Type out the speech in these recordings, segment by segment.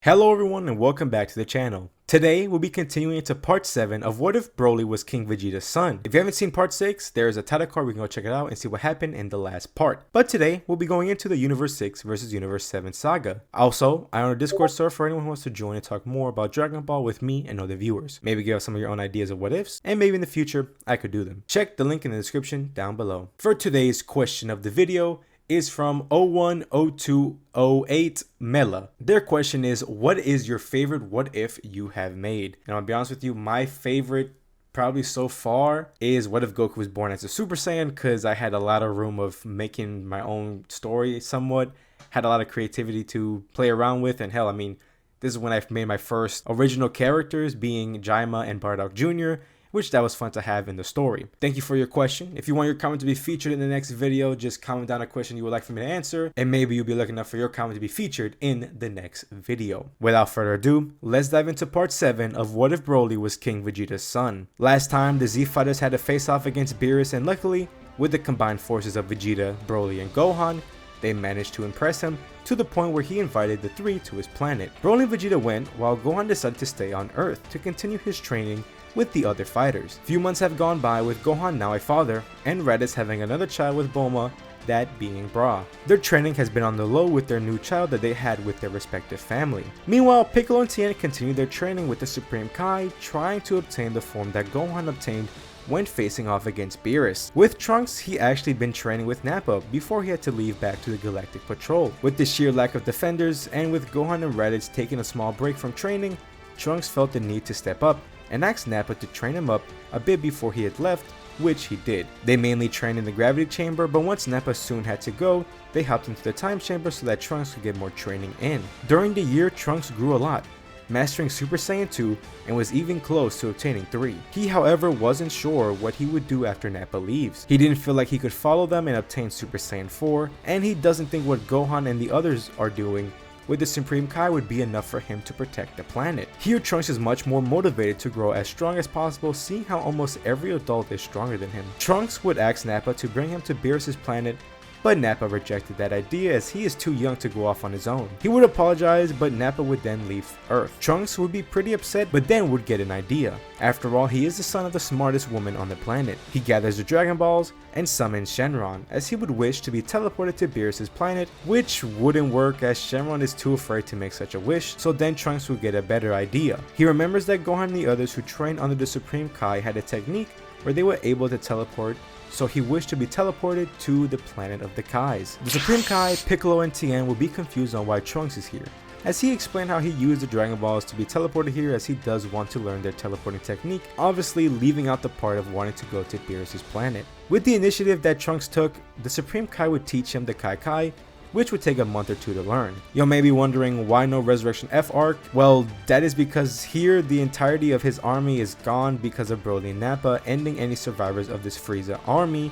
Hello everyone and welcome back to the channel. Today we'll be continuing into part 7 of What If Broly Was King Vegeta's son. If you haven't seen part 6, there is a title card, we can go check it out and see what happened in the last part. But today we'll be going into the Universe 6 versus Universe 7 saga. Also, I own a Discord server for anyone who wants to join and talk more about Dragon Ball with me and other viewers. Maybe give us some of your own ideas of what ifs, and maybe in the future I could do them. Check the link in the description down below. For today's question of the video is from 010208 Mela. Their question is, what is your favorite what if you have made? And I'll be honest with you, my favorite probably so far is what if Goku was born as a Super Saiyan, because I had a lot of room of making my own story somewhat, had a lot of creativity to play around with, and hell, I mean, this is when I made my first original characters, being Jaima and Bardock Jr., which that was fun to have in the story. Thank you for your question. If you want your comment to be featured in the next video, just comment down a question you would like for me to answer, and maybe you'll be lucky enough for your comment to be featured in the next video. Without further ado, let's dive into part 7 of What If Broly Was King Vegeta's Son. Last time, the Z Fighters had a face-off against Beerus, and luckily, with the combined forces of Vegeta, Broly, and Gohan, they managed to impress him to the point where he invited the three to his planet. Broly and Vegeta went, while Gohan decided to stay on Earth to continue his training with the other fighters. Few months have gone by, with Gohan now a father, and Raditz having another child with Bulma, that being Bra. Their training has been on the low with their new child that they had with their respective family. Meanwhile, Piccolo and Tien continued their training with the Supreme Kai, trying to obtain the form that Gohan obtained when facing off against Beerus. With Trunks, he actually been training with Nappa before he had to leave back to the Galactic Patrol. With the sheer lack of defenders, and with Gohan and Raditz taking a small break from training, Trunks felt the need to step up and asked Nappa to train him up a bit before he had left, which he did. They mainly trained in the gravity chamber, but once Nappa soon had to go, they hopped into the time chamber so that Trunks could get more training in. During the year, Trunks grew a lot, mastering Super Saiyan 2 and was even close to obtaining 3. He, however, wasn't sure what he would do after Nappa leaves. He didn't feel like he could follow them and obtain Super Saiyan 4, and he doesn't think what Gohan and the others are doing with the Supreme Kai would be enough for him to protect the planet. Here, Trunks is much more motivated to grow as strong as possible, seeing how almost every adult is stronger than him. Trunks would ask Nappa to bring him to Beerus' planet, but Nappa rejected that idea as he is too young to go off on his own. He would apologize, but Nappa would then leave Earth. Trunks would be pretty upset, but then would get an idea. After all, he is the son of the smartest woman on the planet. He gathers the Dragon Balls and summons Shenron, as he would wish to be teleported to Beerus' planet, which wouldn't work as Shenron is too afraid to make such a wish, so then Trunks would get a better idea. He remembers that Gohan and the others who trained under the Supreme Kai had a technique where they were able to teleport, so he wished to be teleported to the planet of the Kais. The Supreme Kai, Piccolo, and Tien will be confused on why Trunks is here, as he explained how he used the Dragon Balls to be teleported here, as he does want to learn their teleporting technique, obviously leaving out the part of wanting to go to Beerus' planet. With the initiative that Trunks took, the Supreme Kai would teach him the Kai Kai, which would take a month or two to learn. You may be wondering why no Resurrection F arc? Well, that is because here the entirety of his army is gone because of Broly and Nappa ending any survivors of this Frieza army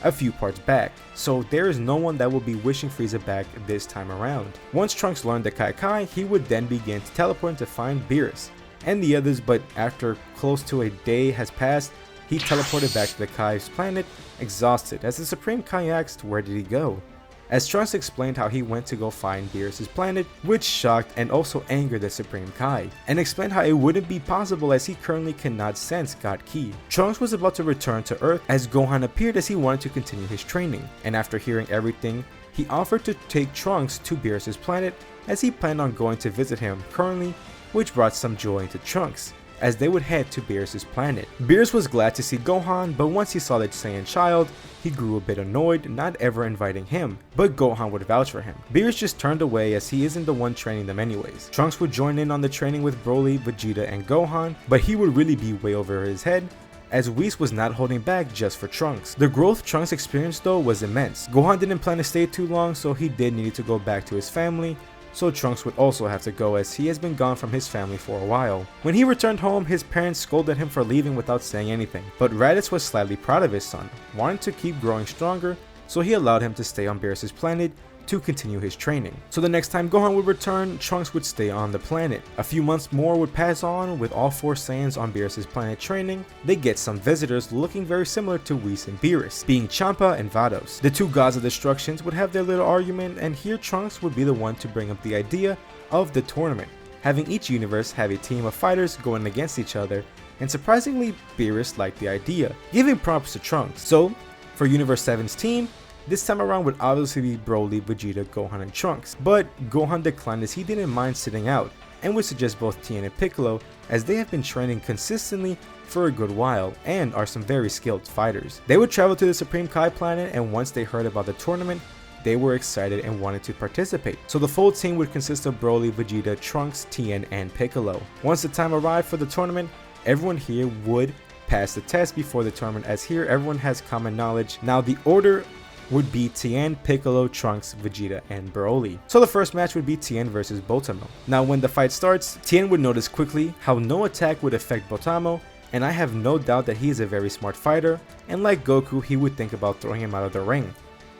a few parts back, so there is no one that will be wishing Frieza back this time around. Once Trunks learned the Kai Kai, he would then begin to teleport to find Beerus and the others, but after close to a day has passed, he teleported back to the Kai's planet, exhausted, as the Supreme Kai asked where did he go, as Trunks explained how he went to go find Beerus' planet, which shocked and also angered the Supreme Kai, and explained how it wouldn't be possible as he currently cannot sense God Ki. Trunks was about to return to Earth as Gohan appeared, as he wanted to continue his training, and after hearing everything, he offered to take Trunks to Beerus' planet as he planned on going to visit him currently, which brought some joy into Trunks, as they would head to Beerus' planet. Beerus was glad to see Gohan, but once he saw the Saiyan child, he grew a bit annoyed, not ever inviting him, but Gohan would vouch for him. Beerus just turned away as he isn't the one training them anyways. Trunks would join in on the training with Broly, Vegeta, and Gohan, but he would really be way over his head, as Whis was not holding back just for Trunks. The growth Trunks experienced though was immense. Gohan didn't plan to stay too long, so he did need to go back to his family, so Trunks would also have to go as he has been gone from his family for a while. When he returned home, his parents scolded him for leaving without saying anything, but Raditz was slightly proud of his son, wanting to keep growing stronger, so he allowed him to stay on Beerus' planet to continue his training. So the next time Gohan would return, Trunks would stay on the planet. A few months more would pass on, with all 4 Saiyans on Beerus' planet training. They get some visitors looking very similar to Whis and Beerus, being Champa and Vados. The 2 gods of destructions would have their little argument, and here Trunks would be the one to bring up the idea of the tournament, having each universe have a team of fighters going against each other, and surprisingly, Beerus liked the idea, giving props to Trunks. So, for Universe 7's team, this time around would obviously be Broly, Vegeta, Gohan, and Trunks, but Gohan declined as he didn't mind sitting out, and would suggest both Tien and Piccolo as they have been training consistently for a good while and are some very skilled fighters. They would travel to the Supreme Kai planet, and once they heard about the tournament, they were excited and wanted to participate. So the full team would consist of Broly, Vegeta, Trunks, Tien, and Piccolo. Once the time arrived for the tournament, everyone here would pass the test before the tournament, as here everyone has common knowledge. Now the order would be Tien, Piccolo, Trunks, Vegeta, and Broly. So the first match would be Tien versus Botamo. Now when the fight starts, Tien would notice quickly how no attack would affect Botamo, and I have no doubt that he is a very smart fighter, and like Goku, he would think about throwing him out of the ring,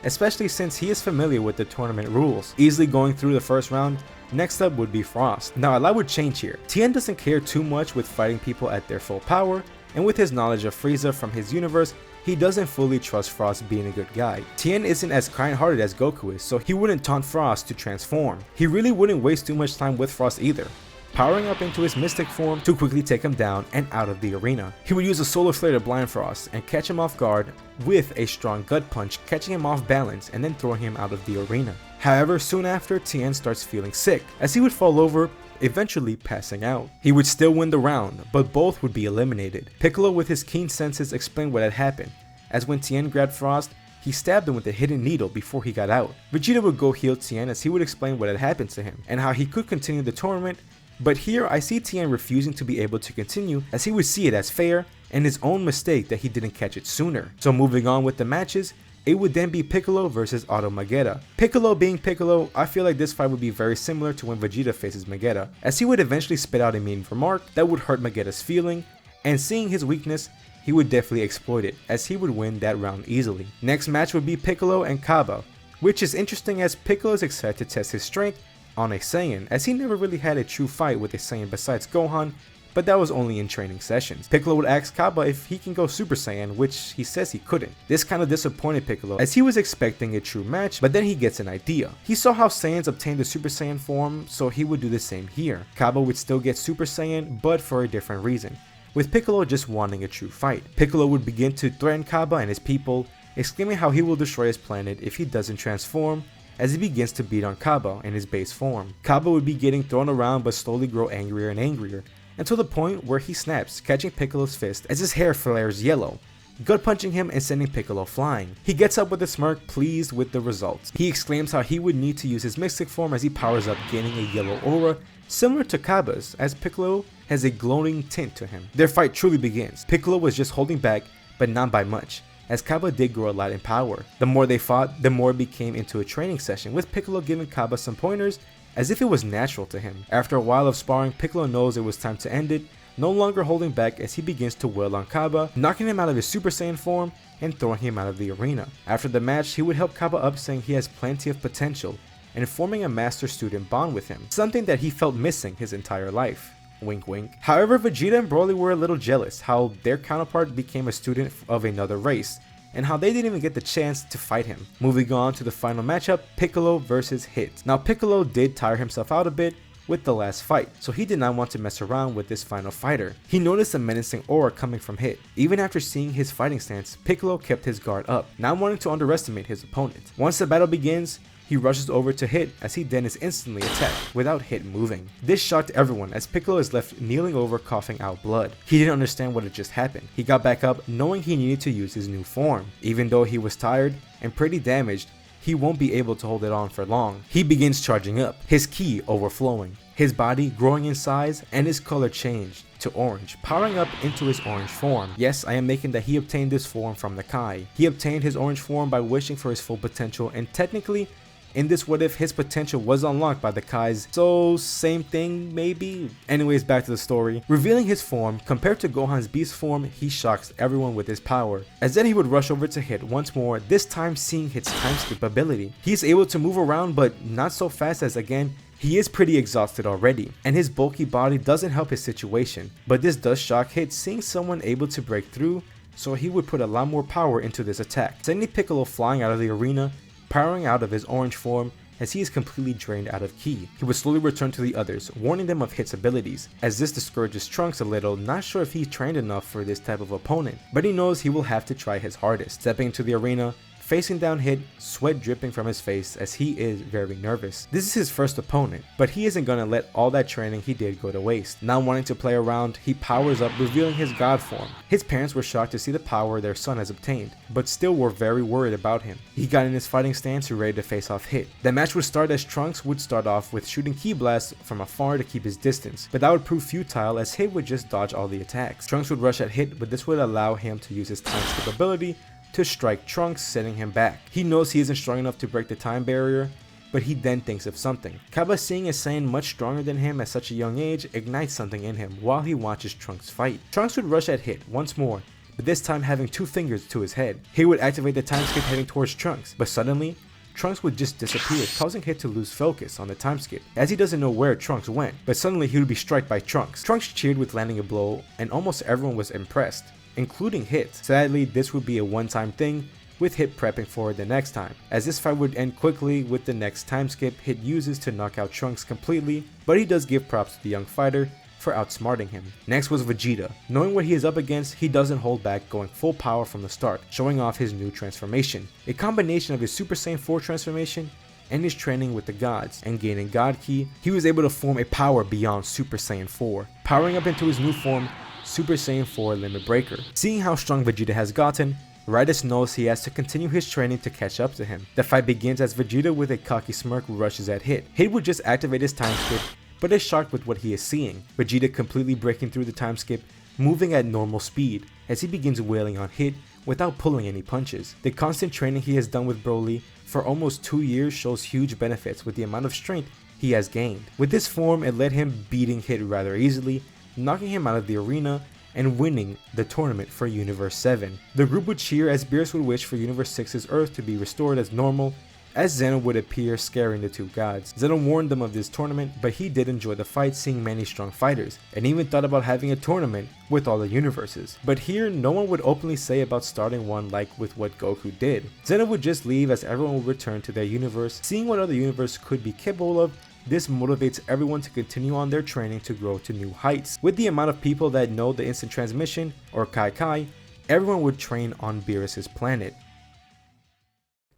especially since he is familiar with the tournament rules. Easily going through the first round, next up would be Frost. Now a lot would change here. Tien doesn't care too much with fighting people at their full power, and with his knowledge of Frieza from his universe, he doesn't fully trust Frost being a good guy. Tien isn't as kind-hearted as Goku is, so he wouldn't taunt Frost to transform. He really wouldn't waste too much time with Frost either, powering up into his mystic form to quickly take him down and out of the arena. He would use a Solar Flare to blind Frost and catch him off guard with a strong gut punch, catching him off balance and then throwing him out of the arena. However, soon after, Tien starts feeling sick, as he would fall over, eventually passing out. He would still win the round, but both would be eliminated. Piccolo with his keen senses explained what had happened, as when Tien grabbed Frost, he stabbed him with a hidden needle before he got out. Vegeta would go heal Tien, as he would explain what had happened to him and how he could continue the tournament, but here I see Tien refusing to be able to continue, as he would see it as fair and his own mistake that he didn't catch it sooner. So moving on with the matches, it would then be Piccolo versus Auto Magetta. Piccolo being Piccolo, I feel like this fight would be very similar to when Vegeta faces Magetta, as he would eventually spit out a mean remark that would hurt Magetta's feeling, and seeing his weakness, he would definitely exploit it, as he would win that round easily. Next match would be Piccolo and Cabba, which is interesting as Piccolo is excited to test his strength on a Saiyan, as he never really had a true fight with a Saiyan besides Gohan, but that was only in training sessions. Piccolo would ask Cabba if he can go Super Saiyan, which he says he couldn't. This kind of disappointed Piccolo, as he was expecting a true match, but then he gets an idea. He saw how Saiyans obtained the Super Saiyan form, so he would do the same here. Cabba would still get Super Saiyan, but for a different reason, with Piccolo just wanting a true fight. Piccolo would begin to threaten Cabba and his people, exclaiming how he will destroy his planet if he doesn't transform, as he begins to beat on Cabba in his base form. Cabba would be getting thrown around but slowly grow angrier and angrier, until the point where he snaps, catching Piccolo's fist as his hair flares yellow, gut punching him and sending Piccolo flying. He gets up with a smirk, pleased with the results. He exclaims how he would need to use his mystic form as he powers up, gaining a yellow aura similar to Cabba's, as Piccolo has a glowing tint to him. Their fight truly begins. Piccolo was just holding back, but not by much, as Cabba did grow a lot in power. The more they fought, the more it became into a training session, with Piccolo giving Cabba some pointers as if it was natural to him. After a while of sparring, Piccolo knows it was time to end it, no longer holding back as he begins to wail on Cabba, knocking him out of his Super Saiyan form and throwing him out of the arena. After the match, he would help Cabba up, saying he has plenty of potential and forming a master-student bond with him, something that he felt missing his entire life. Wink wink. However, Vegeta and Broly were a little jealous how their counterpart became a student of another race, and how they didn't even get the chance to fight him. Moving on to the final matchup, Piccolo versus Hit. Now Piccolo did tire himself out a bit with the last fight, so he did not want to mess around with this final fighter. He noticed a menacing aura coming from Hit. Even after seeing his fighting stance, Piccolo kept his guard up, not wanting to underestimate his opponent. Once the battle begins, he rushes over to Hit, as he then is instantly attacked without Hit moving. This shocked everyone, as Piccolo is left kneeling over, coughing out blood. He didn't understand what had just happened. He got back up, knowing he needed to use his new form. Even though he was tired and pretty damaged, he won't be able to hold it on for long. He begins charging up, his ki overflowing, his body growing in size, and his color changed to orange, powering up into his orange form. Yes, I am making that he obtained this form from the Kai. He obtained his orange form by wishing for his full potential, and technically, in this what if, his potential was unlocked by the Kais, so same thing maybe? Anyways, back to the story. Revealing his form, compared to Gohan's beast form, he shocks everyone with his power, as then he would rush over to Hit once more, this time seeing Hit's time skip ability. He's able to move around, but not so fast, as again, he is pretty exhausted already, and his bulky body doesn't help his situation, but this does shock Hit, seeing someone able to break through, so he would put a lot more power into this attack, sending Piccolo flying out of the arena, powering out of his orange form as he is completely drained out of ki. He would slowly return to the others, warning them of Hit's abilities, as this discourages Trunks a little, not sure if he's trained enough for this type of opponent, but he knows he will have to try his hardest. Stepping into the arena, facing down Hit, sweat dripping from his face as he is very nervous. This is his first opponent, but he isn't gonna let all that training he did go to waste. Not wanting to play around, he powers up, revealing his god form. His parents were shocked to see the power their son has obtained, but still were very worried about him. He got in his fighting stance ready to face off Hit. The match would start as Trunks would start off with shooting ki blasts from afar to keep his distance, but that would prove futile as Hit would just dodge all the attacks. Trunks would rush at Hit, but this would allow him to use his time skip ability to strike Trunks, setting him back. He knows he isn't strong enough to break the time barrier, but he then thinks of something. Kaba, seeing his Saiyan much stronger than him at such a young age, ignites something in him while he watches Trunks fight. Trunks would rush at Hit once more, but this time having 2 fingers to his head. He would activate the time skip heading towards Trunks, but suddenly, Trunks would just disappear, causing Hit to lose focus on the time skip, as he doesn't know where Trunks went, but suddenly he would be struck by Trunks. Trunks cheered with landing a blow, and almost everyone was impressed, including Hit. Sadly, this would be a one-time thing, with Hit prepping for it the next time, as this fight would end quickly with the next time skip Hit uses to knock out Trunks completely, but he does give props to the young fighter for outsmarting him. Next was Vegeta. Knowing what he is up against, he doesn't hold back, going full power from the start, showing off his new transformation. A combination of his Super Saiyan 4 transformation and his training with the gods and gaining God Ki, he was able to form a power beyond Super Saiyan 4, powering up into his new form, Super Saiyan 4 Limit Breaker. Seeing how strong Vegeta has gotten, Raditz knows he has to continue his training to catch up to him. The fight begins as Vegeta with a cocky smirk rushes at Hit. Hit would just activate his time skip, but is shocked with what he is seeing. Vegeta completely breaking through the time skip, moving at normal speed as he begins wailing on Hit without pulling any punches. The constant training he has done with BROLY for almost 2 years shows huge benefits with the amount of strength he has gained. With this form, it led him beating Hit rather easily, knocking him out of the arena and winning the tournament for Universe 7. The group would cheer as Beerus would wish for Universe 6's Earth to be restored as normal, as Zeno would appear scaring the 2 gods. Zeno warned them of this tournament, but he did enjoy the fight, seeing many strong fighters, and even thought about having a tournament with all the universes. But here, no one would openly say about starting one like with what Goku did. Zeno would just leave as everyone would return to their universe. Seeing what other universe could be capable of, this motivates everyone to continue on their training to grow to new heights. With the amount of people that know the instant transmission, or Kai Kai, everyone would train on Beerus' planet.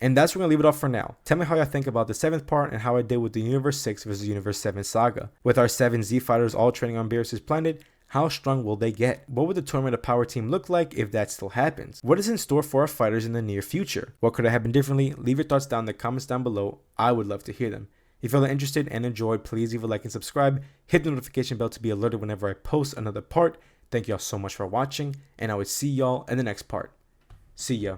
And that's where we're gonna leave it off for now. Tell me how y'all think about the 7th part and how I did with the Universe 6 versus Universe 7 saga. With our 7 Z fighters all training on Beerus' planet, how strong will they get? What would the Tournament of Power team look like if that still happens? What is in store for our fighters in the near future? What could have happened differently? Leave your thoughts down in the comments down below. I would love to hear them. If you're interested and enjoyed, please leave a like and subscribe. Hit the notification bell to be alerted whenever I post another part. Thank y'all so much for watching, and I will see y'all in the next part. See ya.